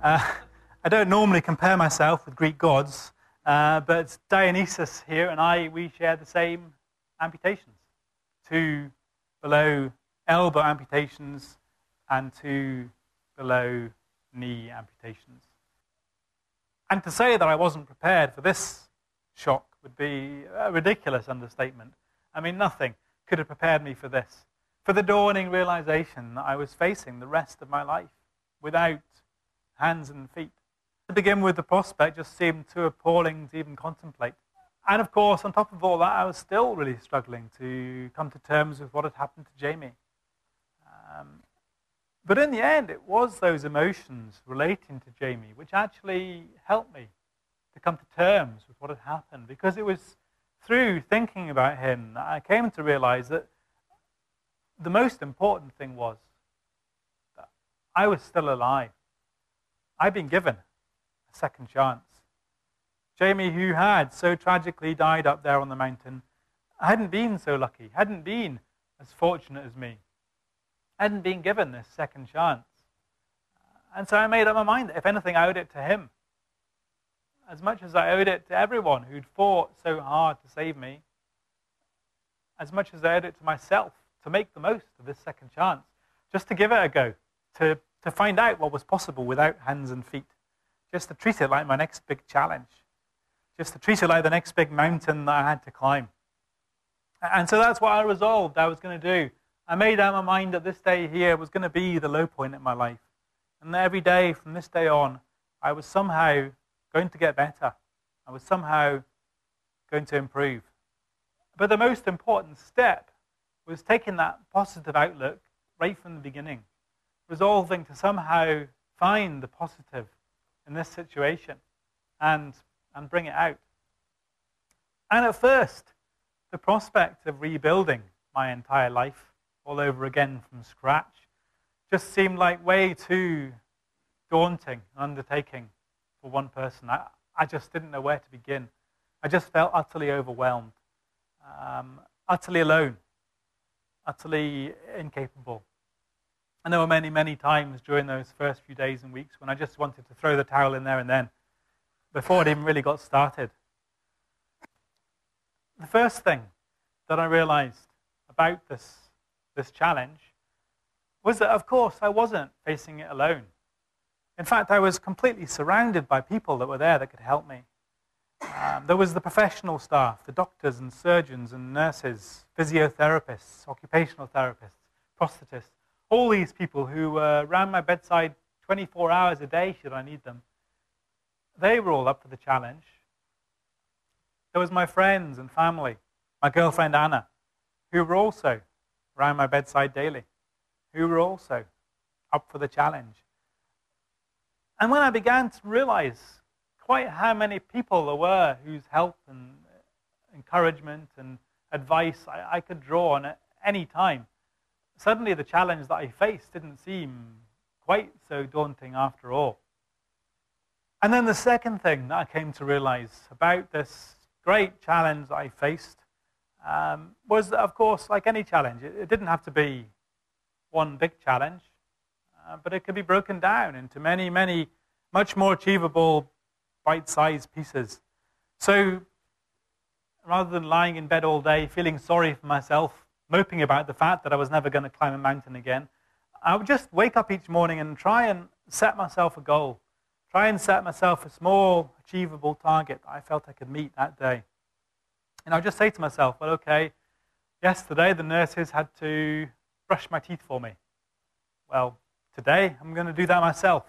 I don't normally compare myself with Greek gods, but Dionysus here and we share the same amputations. 2 below elbow amputations and 2 below knee amputations. And to say that I wasn't prepared for this shock would be a ridiculous understatement. I mean, nothing could have prepared me for this, for the dawning realization that I was facing the rest of my life without hands and feet. To begin with, the prospect just seemed too appalling to even contemplate. And of course, on top of all that, I was still really struggling to come to terms with what had happened to Jamie. But in the end, it was those emotions relating to Jamie which actually helped me to come to terms with what had happened, because it was through thinking about him that I came to realize that the most important thing was that I was still alive. I'd been given a second chance. Jamie, who had so tragically died up there on the mountain, hadn't been so lucky, hadn't been as fortunate as me, hadn't been given this second chance. And so I made up my mind that if anything, I owed it to him, as much as I owed it to everyone who'd fought so hard to save me, as much as I owed it to myself to make the most of this second chance, just to give it a go, to find out what was possible without hands and feet, just to treat it like my next big challenge, just to treat it like the next big mountain that I had to climb. And so that's what I resolved I was going to do. I made up my mind that this day here was going to be the low point in my life, and that every day from this day on, I was somehow going to get better. I was somehow going to improve. But the most important step was taking that positive outlook right from the beginning, resolving to somehow find the positive in this situation and bring it out. And at first, the prospect of rebuilding my entire life all over again from scratch just seemed like way too daunting an undertaking for one person. I just didn't know where to begin. I just felt utterly overwhelmed, utterly alone, utterly incapable. And there were many, many times during those first few days and weeks when I just wanted to throw the towel in there and then, before it even really got started. The first thing that I realized about this challenge was that, of course, I wasn't facing it alone. In fact, I was completely surrounded by people that were there that could help me. There was the professional staff, the doctors and surgeons and nurses, physiotherapists, occupational therapists, prosthetists, all these people who were around my bedside 24 hours a day should I need them. They were all up for the challenge. There was my friends and family, my girlfriend Anna, who were also around my bedside daily, who were also up for the challenge. And when I began to realize quite how many people there were whose help and encouragement and advice I could draw on at any time, suddenly the challenge that I faced didn't seem quite so daunting after all. And then the second thing that I came to realize about this great challenge that I faced was that, of course, like any challenge, it didn't have to be one big challenge, but it could be broken down into many, many much more achievable bite-sized pieces. So rather than lying in bed all day, feeling sorry for myself, moping about the fact that I was never going to climb a mountain again, I would just wake up each morning and try and set myself a goal, try and set myself a small, achievable target that I felt I could meet that day. And I would just say to myself, well, okay, yesterday the nurses had to brush my teeth for me. Well, today I'm going to do that myself.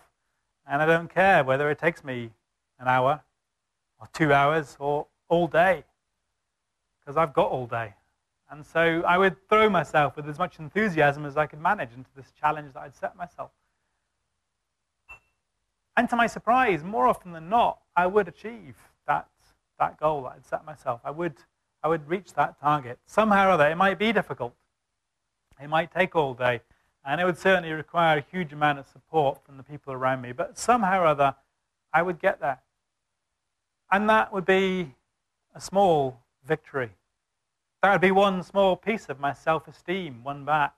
And I don't care whether it takes me an hour or 2 hours or all day, because I've got all day. And so I would throw myself with as much enthusiasm as I could manage into this challenge that I'd set myself. And to my surprise, more often than not, I would achieve that goal that I'd set myself. I would reach that target. Somehow or other, it might be difficult. It might take all day. And it would certainly require a huge amount of support from the people around me. But somehow or other, I would get there. And that would be a small victory. That would be one small piece of my self-esteem won back.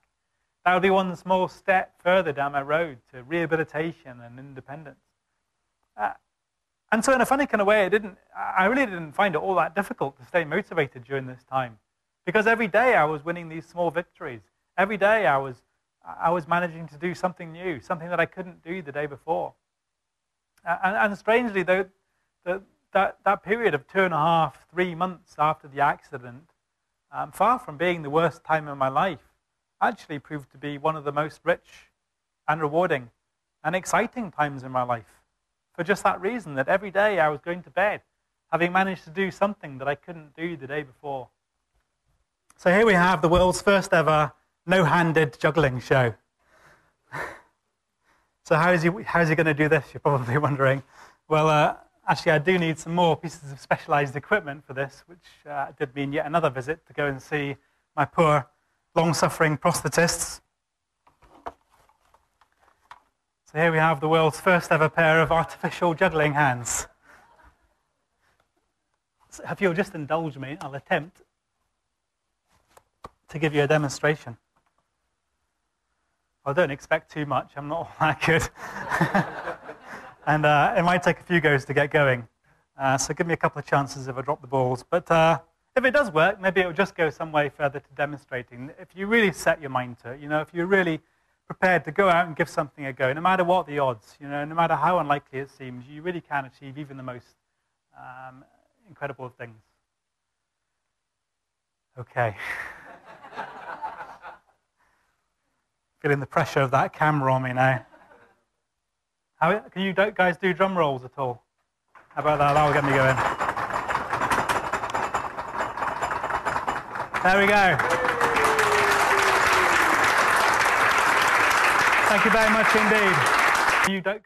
That would be one small step further down my road to rehabilitation and independence. And so in a funny kind of way, I really didn't find it all that difficult to stay motivated during this time. Because every day I was winning these small victories. Every day I was managing to do something new, something that I couldn't do the day before. And strangely, though, that period of 2.5, 3 months after the accident, far from being the worst time of my life, actually proved to be one of the most rich and rewarding and exciting times in my life. For just that reason, that every day I was going to bed, having managed to do something that I couldn't do the day before. So here we have the world's first ever no-handed juggling show. So how is he going to do this, you're probably wondering. Well, actually I do need some more pieces of specialized equipment for this, which did mean yet another visit to go and see my poor, long-suffering prosthetists. So here we have the world's first ever pair of artificial juggling hands. So if you'll just indulge me, I'll attempt to give you a demonstration. I don't expect too much, I'm not all that good. And it might take a few goes to get going. So give me a couple of chances if I drop the balls. But if it does work, maybe it'll just go some way further to demonstrating. If you really set your mind to it, if you're really prepared to go out and give something a go, no matter what the odds, no matter how unlikely it seems, you really can achieve even the most incredible of things. Okay. Feeling the pressure of that camera on me now. Can you guys do drum rolls at all? How about that? That'll get me going. There we go. Thank you very much indeed. You don't